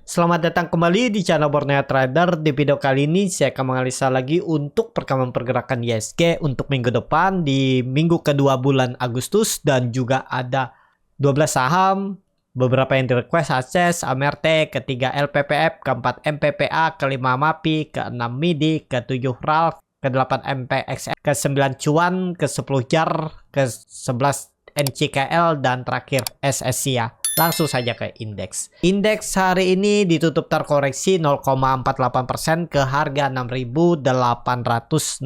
Selamat datang kembali di channel Borneo Trader. Di video kali ini saya akan menganalisa lagi untuk perkembangan pergerakan ISG untuk minggu depan di minggu kedua bulan Agustus, dan juga ada 12 saham, beberapa yang di request akses, AMRT, ketiga LPPF, keempat MPPA, kelima MAPI, keenam MIDI, ketujuh RALF, ke-8 MPXX, ke-9 Cuan, ke-10 JAR, ke-11 NCKL, dan terakhir SSIA. Langsung saja ke indeks. Indeks hari ini ditutup terkoreksi 0,48% ke harga 6.865,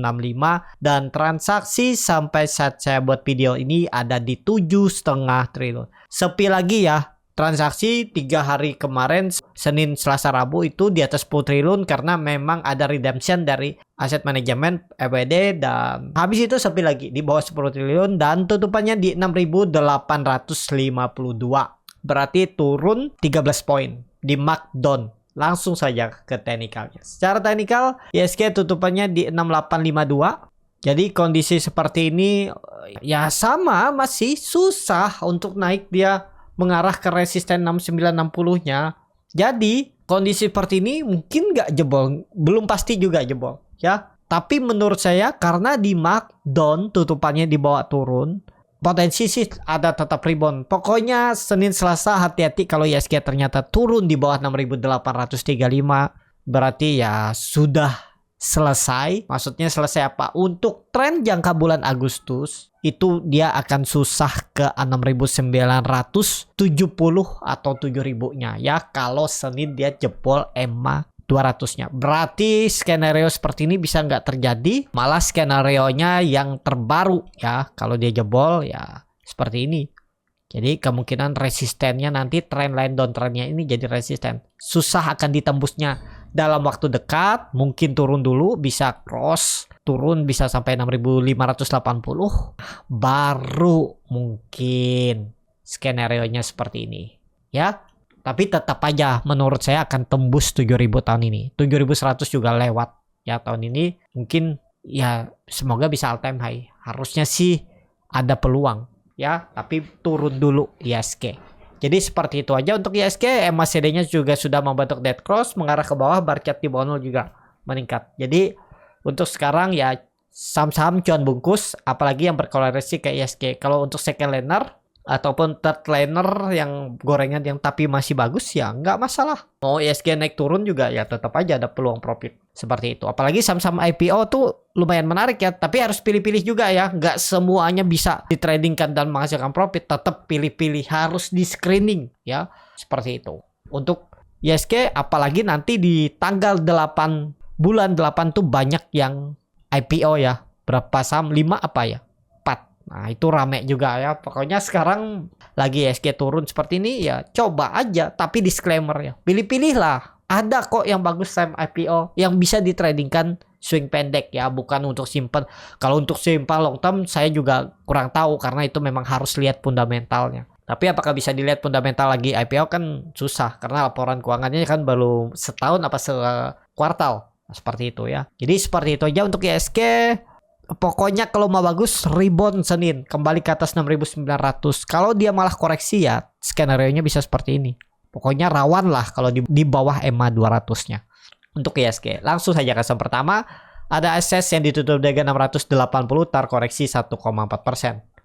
dan transaksi sampai saat saya buat video ini ada di 7,5 triliun. Sepi lagi ya. Transaksi 3 hari kemarin, Senin, Selasa, Rabu itu di atas 10 triliun karena memang ada redemption dari aset manajemen EWD, dan habis itu sepi lagi di bawah 10 triliun dan tutupannya di 6.852. Berarti turun 13 poin di markdown. Langsung saja ke teknikalnya. Secara teknikal, ISG tutupannya di 6852. Jadi kondisi seperti ini ya sama, masih susah untuk naik, dia mengarah ke resisten 6960-nya. Jadi kondisi seperti ini mungkin nggak jebol, belum pasti juga jebol ya. Tapi menurut saya karena di markdown tutupannya dibawa turun, potensi sih ada tetap rebound. Pokoknya Senin Selasa hati-hati kalau ISG ternyata turun di bawah 6.835. Berarti ya sudah selesai. Maksudnya selesai apa? Untuk tren jangka bulan Agustus itu dia akan susah ke 6.970 atau 7.000-nya ya. Kalau Senin dia jebol EMA 200-nya. Berarti skenario seperti ini bisa nggak terjadi. Malah skenario-nya yang terbaru ya. Kalau dia jebol ya seperti ini. Jadi kemungkinan resistennya nanti tren line downtrendnya ini jadi resisten. Susah akan ditembusnya dalam waktu dekat. Mungkin turun dulu, bisa cross. Turun bisa sampai 6.580. Baru mungkin skenario-nya seperti ini. Ya. Tapi tetap aja menurut saya akan tembus 7.000 tahun ini. 7.100 juga lewat ya tahun ini. Mungkin ya semoga bisa all time high. Harusnya sih ada peluang ya. Tapi turun dulu ISG. Jadi seperti itu aja untuk ISG. MACD-nya juga sudah membentuk dead cross. Mengarah ke bawah. Bar chart di bawah 0 juga meningkat. Jadi untuk sekarang ya saham-saham cuan bungkus. Apalagi yang berkorelasi ke ISG. Kalau untuk second liner ataupun third liner yang gorengan yang tapi masih bagus ya nggak masalah. Mau ISG naik turun juga ya tetap aja ada peluang profit seperti itu. Apalagi saham-saham IPO tuh lumayan menarik ya, tapi harus pilih-pilih juga ya. Nggak semuanya bisa ditradingkan dan menghasilkan profit. Tetap pilih-pilih, harus di screening ya, seperti itu. Untuk ISG apalagi nanti di tanggal 8 bulan 8 tuh banyak yang IPO ya. Berapa saham? 5 apa ya? Nah itu rame juga ya. Pokoknya sekarang lagi ISG turun seperti ini ya coba aja. Tapi disclaimer ya, pilih-pilih lah. Ada kok yang bagus saham IPO yang bisa ditradingkan swing pendek ya, bukan untuk simpen. Kalau untuk simpen long term saya juga kurang tahu karena itu memang harus lihat fundamentalnya. Tapi apakah bisa dilihat fundamental lagi IPO kan susah karena laporan keuangannya kan baru setahun apa sekuartal. Nah, seperti itu ya. Jadi seperti itu aja untuk ISG. Pokoknya kalau mau bagus rebound Senin kembali ke atas 6.900. Kalau dia malah koreksi ya skenario-nya bisa seperti ini. Pokoknya rawan lah kalau di bawah EMA 200-nya. Untuk ISG langsung saja ke saham pertama. Ada akses yang ditutup dengan 680 terkoreksi 1,4%.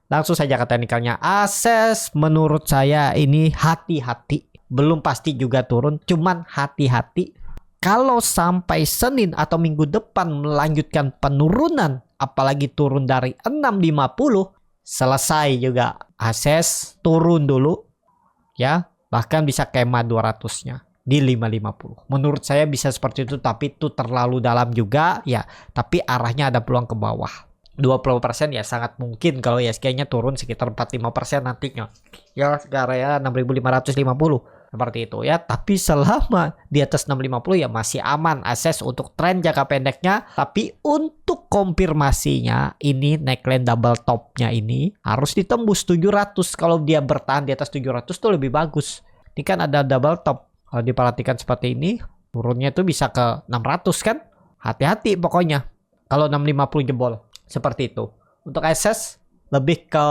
Langsung saja ke teknikalnya. Akses menurut saya ini hati-hati. Belum pasti juga turun, cuman hati-hati. Kalau sampai Senin atau minggu depan melanjutkan penurunan, apalagi turun dari 650, selesai juga. Akses turun dulu ya, bahkan bisa ke EMA 200-nya di 550. Menurut saya bisa seperti itu, tapi itu terlalu dalam juga ya, tapi arahnya ada peluang ke bawah. 20% ya sangat mungkin kalau ISG-nya turun sekitar 45% nantinya. Ya sekarang ya 6.550. Seperti itu ya, tapi selama di atas 650 ya masih aman akses untuk tren jangka pendeknya. Tapi untuk konfirmasinya ini neckline double topnya ini harus ditembus 700. Kalau dia bertahan di atas 700 tuh lebih bagus. Ini kan ada double top. Kalau diperhatikan seperti ini turunnya itu bisa ke 600 kan. Hati-hati pokoknya kalau 650 jebol seperti itu. Untuk akses lebih ke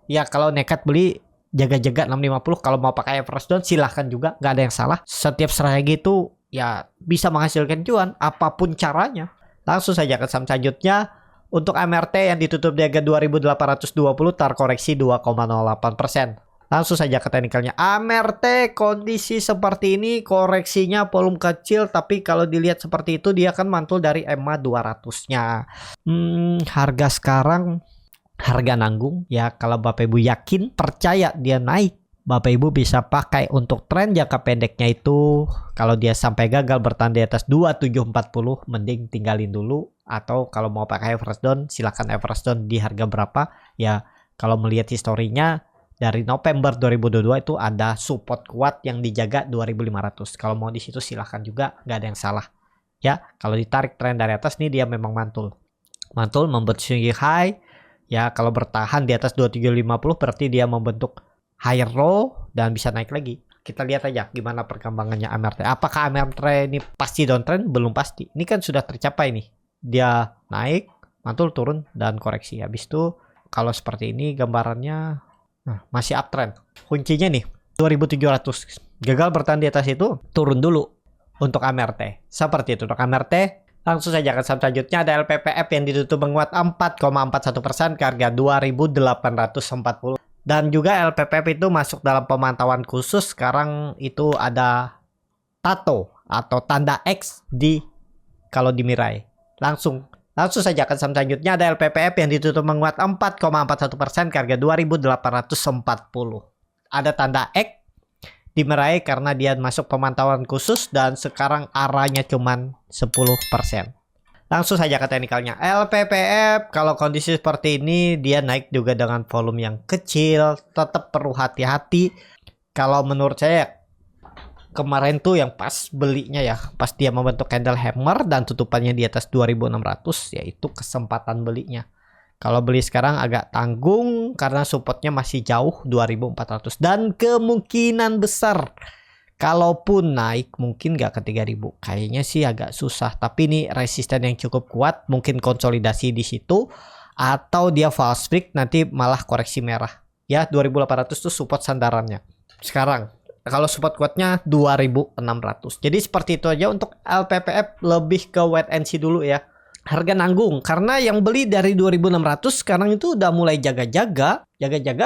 ya kalau nekat beli jaga-jaga 650. Kalau mau pakai average down silahkan juga, nggak ada yang salah. Setiap strategi itu ya bisa menghasilkan cuan apapun caranya. Langsung saja ke saham selanjutnya. Untuk MRT yang ditutup di harga 2820 terkoreksi 2,08%. Langsung saja ke teknikalnya. MRT kondisi seperti ini, koreksinya volume kecil, tapi kalau dilihat seperti itu dia akan mantul dari EMA 200-nya. Harga sekarang harga nanggung ya. Kalau Bapak Ibu yakin, percaya dia naik, Bapak Ibu bisa pakai untuk tren jangka pendeknya itu. Kalau dia sampai gagal bertahan di atas 2740, mending tinggalin dulu. Atau kalau mau pakai average down, silakan average down di harga berapa ya. Kalau melihat historinya dari November 2022 itu ada support kuat yang dijaga 2500. Kalau mau di situ silahkan juga, nggak ada yang salah ya. Kalau ditarik tren dari atas nih dia memang mantul membentuk swing high ya. Kalau bertahan di atas 2350 berarti dia membentuk higher low dan bisa naik lagi. Kita lihat aja gimana perkembangannya MRT. Apakah MRT ini pasti downtrend? Belum pasti. Ini kan sudah tercapai nih. Dia naik, mantul, turun, dan koreksi. Habis itu kalau seperti ini gambarannya, nah, masih uptrend. Kuncinya nih 2700. Gagal bertahan di atas itu, turun dulu untuk MRT. Seperti itu untuk MRT. Langsung saja ke saham selanjutnya ada LPPF yang ditutup menguat 4,41% ke harga 2840. Dan juga LPPF itu masuk dalam pemantauan khusus. Sekarang itu ada tato atau tanda X di kalau di Mirai. Langsung saja ke saham selanjutnya ada LPPF yang ditutup menguat 4,41% ke harga 2840. Ada tanda X di Mirai karena dia masuk pemantauan khusus dan sekarang arahnya cuman 10%. Langsung saja ke teknikalnya. LPPF kalau kondisi seperti ini dia naik juga dengan volume yang kecil, tetap perlu hati-hati. Kalau menurut saya kemarin tuh yang pas belinya ya, pas dia membentuk candle hammer dan tutupannya di atas 2600, yaitu kesempatan belinya. Kalau beli sekarang agak tanggung karena supportnya masih jauh 2400 dan kemungkinan besar kalaupun naik mungkin nggak ke 3000. Kayaknya sih agak susah, tapi ini resisten yang cukup kuat, mungkin konsolidasi di situ atau dia false break nanti malah koreksi merah. Ya 2800 tuh support sandarannya. Sekarang kalau support kuatnya 2600. Jadi seperti itu aja untuk LPPF, lebih ke wait and see dulu ya. Harga nanggung karena yang beli dari 2600 sekarang itu udah mulai jaga-jaga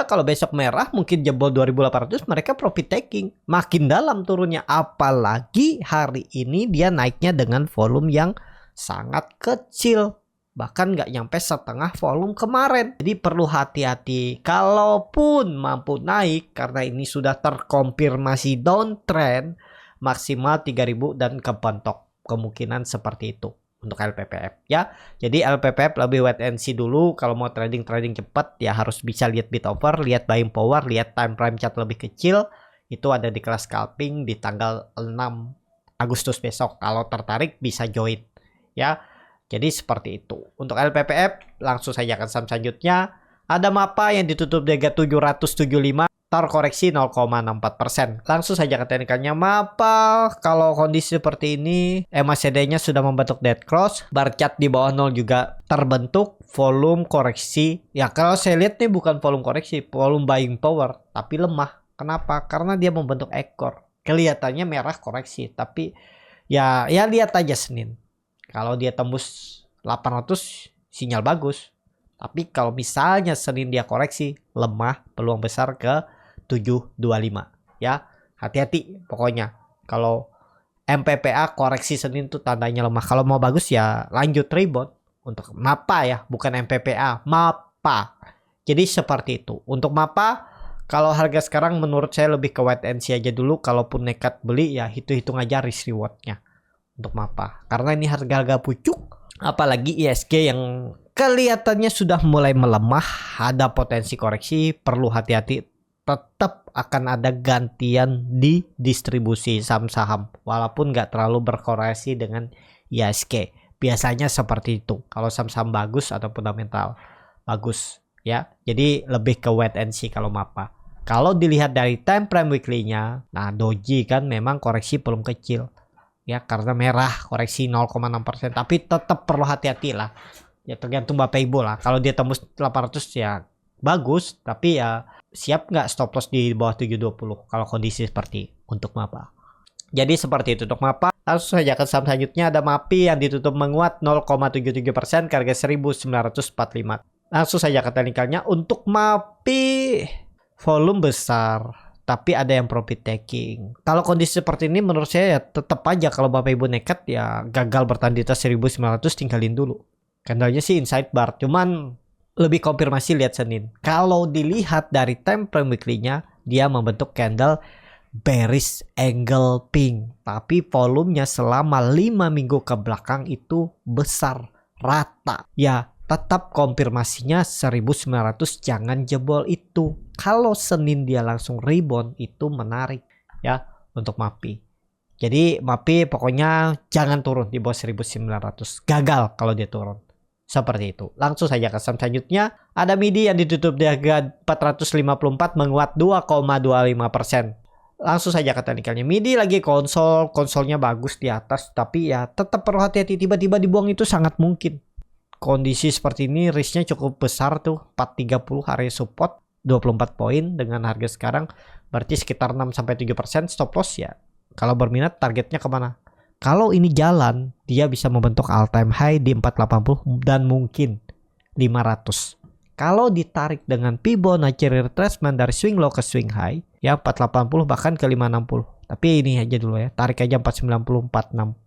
kalau besok merah mungkin jebol 2800 mereka profit taking. Makin dalam turunnya, apalagi hari ini dia naiknya dengan volume yang sangat kecil. Bahkan nggak nyampe setengah volume kemarin. Jadi perlu hati-hati. Kalaupun mampu naik karena ini sudah terkonfirmasi downtrend, maksimal 3000 dan kepentok. Kemungkinan seperti itu untuk LPPF ya. Jadi LPPF lebih wait and see dulu. Kalau mau trading cepat ya harus bisa lihat bid over, lihat buying power, lihat time frame chart lebih kecil. Itu ada di kelas scalping di tanggal 6 Agustus besok. Kalau tertarik bisa join ya. Jadi seperti itu. Untuk LPPF langsung saja ke saham selanjutnya. Ada MAPA yang ditutup di harga 775, terkoreksi 0,64%. Langsung saja ke teknikalnya. MAPA kalau kondisi seperti ini, MACD-nya sudah membentuk dead cross, bar chart di bawah 0 juga terbentuk, volume koreksi. Ya kalau saya lihat nih bukan volume koreksi, volume buying power, tapi lemah. Kenapa? Karena dia membentuk ekor. Kelihatannya merah koreksi, tapi ya lihat aja Senin. Kalau dia tembus 800 sinyal bagus. Tapi kalau misalnya Senin dia koreksi, lemah, peluang besar ke 725 ya. Hati-hati pokoknya. Kalau MPPA koreksi Senin tuh tandanya lemah. Kalau mau bagus ya lanjut rebound. Untuk MAPA ya, bukan MPPA, MAPA. Jadi seperti itu. Untuk MAPA kalau harga sekarang menurut saya lebih ke wait and see aja dulu. Kalaupun nekat beli ya hitung-hitung aja risk rewardnya untuk MAPA. Karena ini harga-harga pucuk, apalagi ISG yang kelihatannya sudah mulai melemah, ada potensi koreksi, perlu hati-hati. Tetap akan ada gantian di distribusi saham-saham, walaupun nggak terlalu berkorelasi dengan ISG. Biasanya seperti itu. Kalau saham-saham bagus atau fundamental bagus, ya. Jadi lebih ke wait and see kalau MAPA. Kalau dilihat dari time frame weekly-nya, nah doji kan memang koreksi belum kecil. Ya karena merah koreksi 0,6%, tapi tetap perlu hati-hati lah. Ya tergantung Bapak Ibu lah. Kalau dia tembus 800 ya bagus, tapi ya siap nggak stop loss di bawah 720 kalau kondisi seperti untuk MAPA. Jadi seperti itu untuk MAPA. Langsung saja ke saham selanjutnya ada MAPI yang ditutup menguat 0,77% ke harga 1945. Langsung saja ke teknikalnya. Untuk MAPI volume besar, tapi ada yang profit taking. Kalau kondisi seperti ini menurut saya ya tetap aja kalau Bapak Ibu nekat ya gagal bertahan di atas 1900 tinggalin dulu. Candlenya sih inside bar, cuman lebih konfirmasi lihat Senin. Kalau dilihat dari time frame weekly-nya, dia membentuk candle bearish angle pink, tapi volumenya selama 5 minggu ke belakang itu besar rata. Ya, tetap konfirmasinya 1900 jangan jebol itu. Kalau Senin dia langsung rebound itu menarik ya untuk MAPI. Jadi MAPI pokoknya jangan turun di bawah 1900. Gagal kalau dia turun. Seperti itu. Langsung saja ke saham selanjutnya. Ada MIDI yang ditutup di harga 454 menguat 2,25%. Langsung saja ke teknikalnya. MIDI lagi konsolnya bagus di atas, tapi ya tetap perlu hati-hati, tiba-tiba dibuang itu sangat mungkin. Kondisi seperti ini risknya cukup besar tuh, 430 area support 24 poin dengan harga sekarang berarti sekitar 6-7% stop loss ya. Kalau berminat targetnya kemana? Kalau ini jalan, dia bisa membentuk all time high di 480 dan mungkin 500. Kalau ditarik dengan Fibonacci retracement dari swing low ke swing high, ya 480 bahkan ke 560. Tapi ini aja dulu ya, tarik aja 490, 46,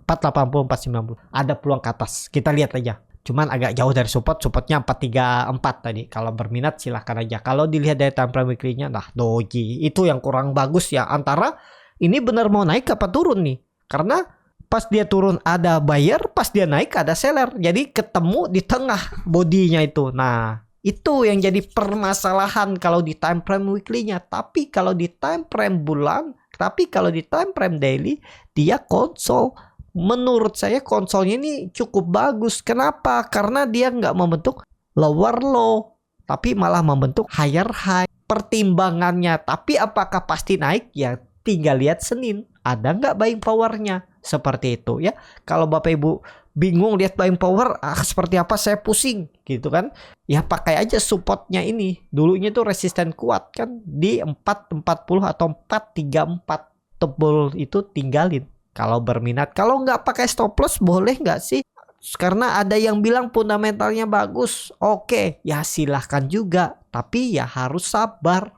480, 490. Ada peluang ke atas, kita lihat aja. Cuman agak jauh dari supportnya 434 tadi. Kalau berminat silahkan aja. Kalau dilihat dari time frame weekly-nya, nah doji itu yang kurang bagus ya. Antara ini benar mau naik apa turun nih? Karena pas dia turun ada buyer, pas dia naik ada seller. Jadi ketemu di tengah bodinya itu. Nah, itu yang jadi permasalahan kalau di time frame weekly-nya. Tapi kalau di time frame bulan, tapi kalau di time frame daily, dia konsol. Menurut saya konsolnya ini cukup bagus. Kenapa? Karena dia nggak membentuk lower low, tapi malah membentuk higher high. Pertimbangannya, tapi apakah pasti naik? Ya tinggal lihat Senin. Ada nggak buying powernya? Seperti itu ya. Kalau Bapak Ibu bingung lihat buying power, seperti apa saya pusing gitu kan. Ya pakai aja supportnya ini. Dulunya tuh resisten kuat kan di 440 atau 434. Tebal itu tinggalin. Kalau berminat, kalau nggak pakai stop loss boleh nggak sih? Karena ada yang bilang fundamentalnya bagus. Oke, ya silahkan juga. Tapi ya harus sabar.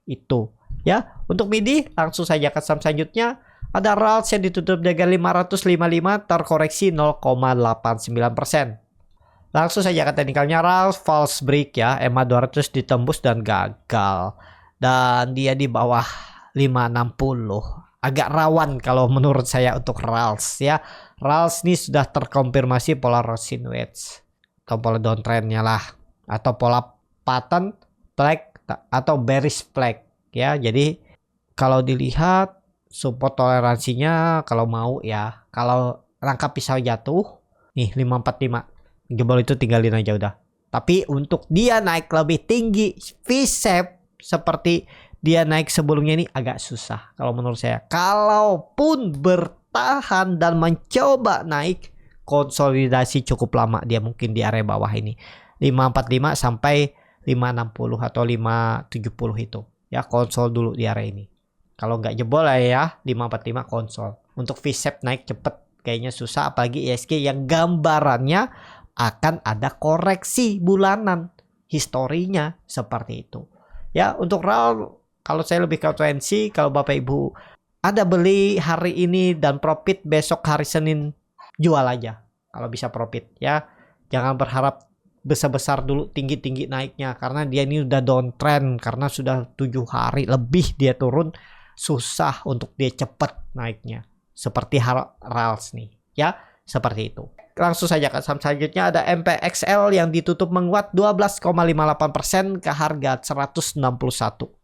Itu ya. Untuk MIDI langsung saja ke saham selanjutnya. Ada RALS yang ditutup di harga 555 terkoreksi 0,89%. Langsung saja ke teknikalnya RALS false break ya. EMA 200 ditembus dan gagal. Dan dia di bawah 560. Agak rawan kalau menurut saya untuk RALS ya. RALS ini sudah terkonfirmasi pola Rosin wedge atau pola downtrendnya lah, atau pola pattern flag atau bearish flag ya. Jadi kalau dilihat support toleransinya kalau mau ya, kalau rangkap pisau jatuh nih 545 jebol itu tinggalin aja udah. Tapi untuk dia naik lebih tinggi V-shape seperti dia naik sebelumnya ini agak susah kalau menurut saya. Kalaupun bertahan dan mencoba naik, konsolidasi cukup lama dia mungkin di area bawah ini 545 sampai 560 atau 570 itu ya, konsol dulu di area ini. Kalau nggak jebol ya 545 konsol. Untuk V-shape naik cepet kayaknya susah, apalagi ISG yang gambarannya akan ada koreksi bulanan, historinya seperti itu ya. Untuk RAL kalau saya lebih ke potensi, kalau Bapak Ibu ada beli hari ini dan profit besok hari Senin, jual aja kalau bisa profit ya. Jangan berharap besar-besar dulu tinggi-tinggi naiknya, karena dia ini udah downtrend, karena sudah 7 hari lebih dia turun, susah untuk dia cepet naiknya seperti RALS nih ya, seperti itu. Langsung saja ke saham selanjutnya ada MPXL yang ditutup menguat 12,58% ke harga 161.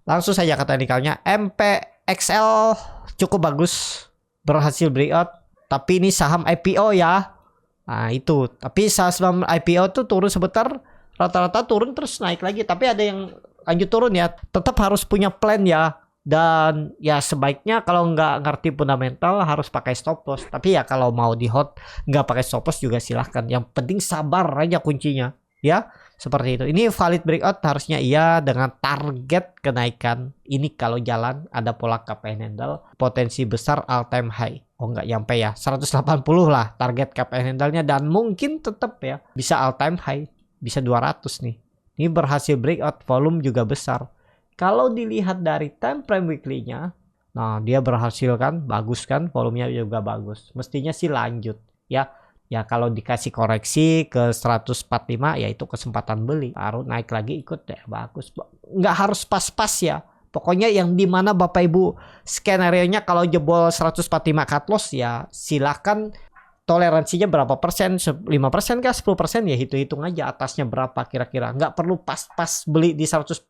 Langsung saja ke teknikalnya. MPXL cukup bagus, berhasil breakout, tapi ini saham IPO ya. Nah itu, tapi saham IPO tuh turun sebentar, rata-rata turun terus naik lagi, tapi ada yang lanjut turun ya. Tetap harus punya plan ya. Dan ya sebaiknya kalau nggak ngerti fundamental harus pakai stop loss. Tapi ya kalau mau di hold nggak pakai stop loss juga silahkan. Yang penting sabar aja kuncinya ya. Seperti itu. Ini valid breakout harusnya iya dengan target kenaikan. Ini kalau jalan ada pola cup and handle, potensi besar all time high. Oh nggak nyampe ya, 180 lah target cup and handle-nya, dan mungkin tetap ya bisa all time high, bisa 200 nih. Ini berhasil breakout, volume juga besar. Kalau dilihat dari time frame weekly-nya, nah dia berhasil kan, bagus kan, volumenya juga bagus. Mestinya sih lanjut ya. Ya kalau dikasih koreksi ke 145 ya itu kesempatan beli. Baru naik lagi ikut deh, bagus. Nggak harus pas-pas ya. Pokoknya yang dimana Bapak Ibu skenario-nya kalau jebol 145 cut loss ya silakan, toleransinya berapa persen, 5% kah 10% ya hitung-hitung aja atasnya berapa kira-kira. Nggak perlu pas-pas beli di 145,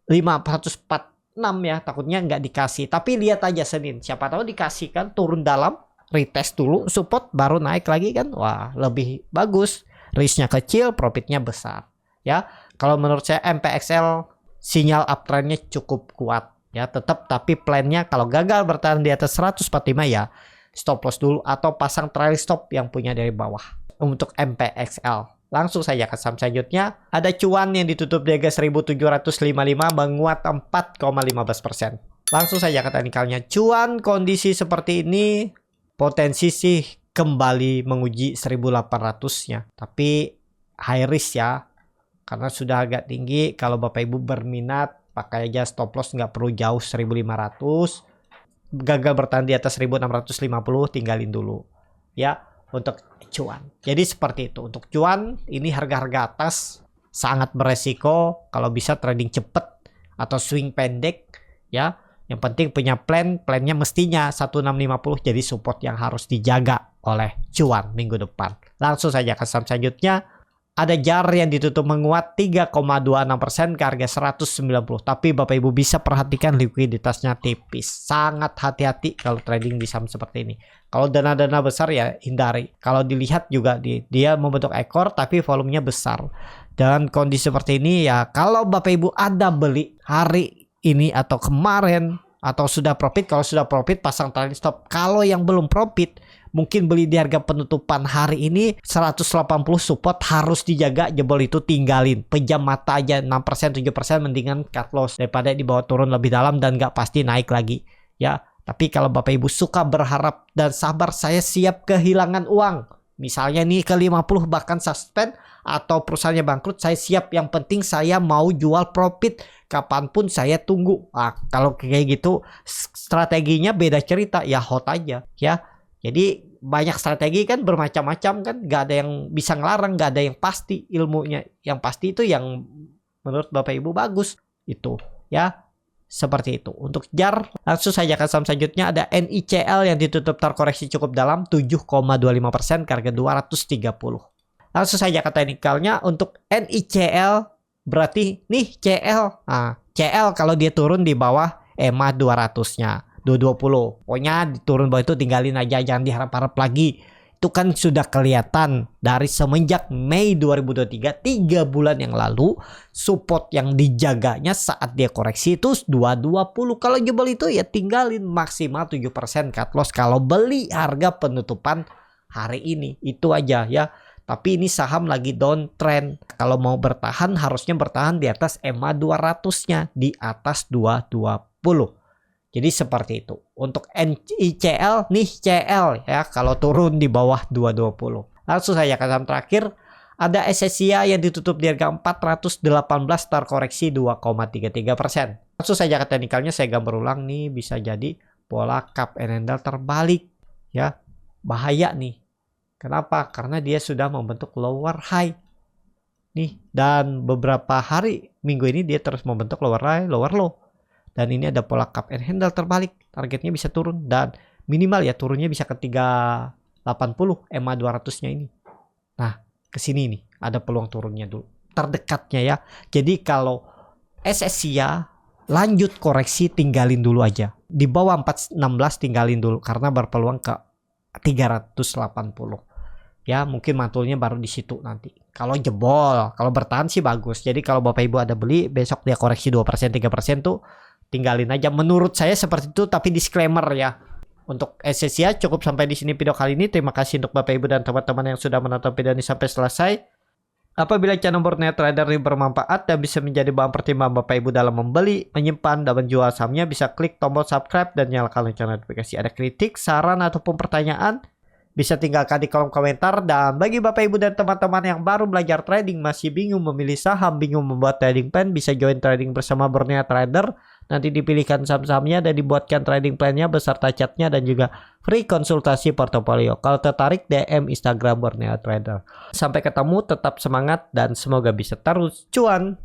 146 ya, takutnya nggak dikasih. Tapi lihat aja Senin, siapa tahu dikasih kan, turun dalam, retest dulu support baru naik lagi kan, wah lebih bagus, risknya kecil profitnya besar ya. Kalau menurut saya MPXL sinyal uptrendnya cukup kuat ya tetap, tapi plannya kalau gagal bertahan di atas 145 ya stop loss dulu atau pasang trail stop yang punya dari bawah. Untuk MPXL langsung saja ke saham selanjutnya, ada cuan yang ditutup di harga 1755 menguat 4,15%. Langsung saja ke teknikalnya, cuan kondisi seperti ini potensi sih kembali menguji 1800-nya. Tapi high risk ya. Karena sudah agak tinggi. Kalau Bapak Ibu berminat, pakai aja stop loss, nggak perlu jauh 1500. Gagal bertahan di atas 1650, tinggalin dulu. Ya, untuk cuan. Jadi seperti itu. Untuk cuan, ini harga-harga atas sangat beresiko. Kalau bisa trading cepet atau swing pendek ya. Yang penting punya plannya mestinya 1650 jadi support yang harus dijaga oleh cuan minggu depan. Langsung saja ke saham selanjutnya. Ada JAR yang ditutup menguat 3,26% ke harga 190. Tapi Bapak Ibu bisa perhatikan likuiditasnya tipis. Sangat hati-hati kalau trading di saham seperti ini. Kalau dana-dana besar ya hindari. Kalau dilihat juga dia membentuk ekor tapi volumenya besar. Dan kondisi seperti ini ya kalau Bapak Ibu ada beli hari ini atau kemarin atau sudah profit, kalau sudah profit pasang trailing stop. Kalau yang belum profit mungkin beli di harga penutupan hari ini 180 support harus dijaga, jebol itu tinggalin, pejam mata aja 6% 7% mendingan cut loss daripada dibawa turun lebih dalam dan nggak pasti naik lagi ya. Tapi kalau Bapak Ibu suka berharap dan sabar, saya siap kehilangan uang misalnya nih ke 50 bahkan suspend atau perusahaannya bangkrut, saya siap, yang penting saya mau jual profit kapanpun saya tunggu. Kalau kayak gitu strateginya beda cerita ya, hot aja ya. Jadi banyak strategi kan, bermacam-macam kan, gak ada yang bisa ngelarang, gak ada yang pasti ilmunya. Yang pasti itu yang menurut Bapak Ibu bagus itu ya. Seperti itu. Untuk JAR langsung saja ke saham selanjutnya, ada NICL yang ditutup terkoreksi cukup dalam 7,25% ke harga 230. Langsung saja ke teknikalnya. Untuk NICL berarti nih CL. CL kalau dia turun di bawah EMA 200-nya 220. Pokoknya turun bawah itu tinggalin aja, jangan diharap-harap lagi. Itu kan sudah kelihatan dari semenjak Mei 2023, 3 bulan yang lalu, support yang dijaganya saat dia koreksi itu 220. Kalau jebol itu ya tinggalin, maksimal 7% cut loss kalau beli harga penutupan hari ini. Itu aja ya. Tapi ini saham lagi downtrend. Kalau mau bertahan harusnya bertahan di atas EMA 200-nya, di atas 220. Jadi seperti itu. Untuk NICL nih CL ya, kalau turun di bawah 220. Langsung saja ke saham terakhir, ada SSIA yang ditutup di harga 418 terkoreksi 2,33%. Langsung saja ke teknikalnya, saya gambar ulang nih, bisa jadi pola cup and handle terbalik ya. Bahaya nih. Kenapa? Karena dia sudah membentuk lower high nih, dan beberapa hari minggu ini dia terus membentuk lower high, lower low. Dan ini ada pola cup and handle terbalik. Targetnya bisa turun dan minimal ya turunnya bisa ke 380 EMA 200-nya ini. Nah, ke sini nih ada peluang turunnya dulu. Terdekatnya ya. Jadi kalau SSIA lanjut koreksi tinggalin dulu aja. Di bawah 416 tinggalin dulu karena berpeluang ke 380. Ya, mungkin mantulnya baru di situ nanti. Kalau jebol, kalau bertahan sih bagus. Jadi kalau Bapak Ibu ada beli, besok dia koreksi 2% 3% tuh tinggalin aja. Menurut saya seperti itu, tapi disclaimer ya. Untuk SSIA cukup sampai di sini video kali ini. Terima kasih untuk Bapak Ibu dan teman-teman yang sudah menonton video ini sampai selesai. Apabila channel Borneo Trader ini bermanfaat dan bisa menjadi bahan pertimbangan Bapak Ibu dalam membeli, menyimpan, dan menjual sahamnya, bisa klik tombol subscribe dan nyalakan lonceng notifikasi. Ada kritik, saran, ataupun pertanyaan, bisa tinggalkan di kolom komentar. Dan bagi Bapak Ibu dan teman-teman yang baru belajar trading, masih bingung memilih saham, bingung membuat trading plan, bisa join trading bersama Borneo Trader. Nanti dipilihkan saham-sahamnya dan dibuatkan trading plan-nya beserta chatnya dan juga free konsultasi portofolio. Kalau tertarik, DM Instagram Borneo Trader. Sampai ketemu, tetap semangat dan semoga bisa terus cuan.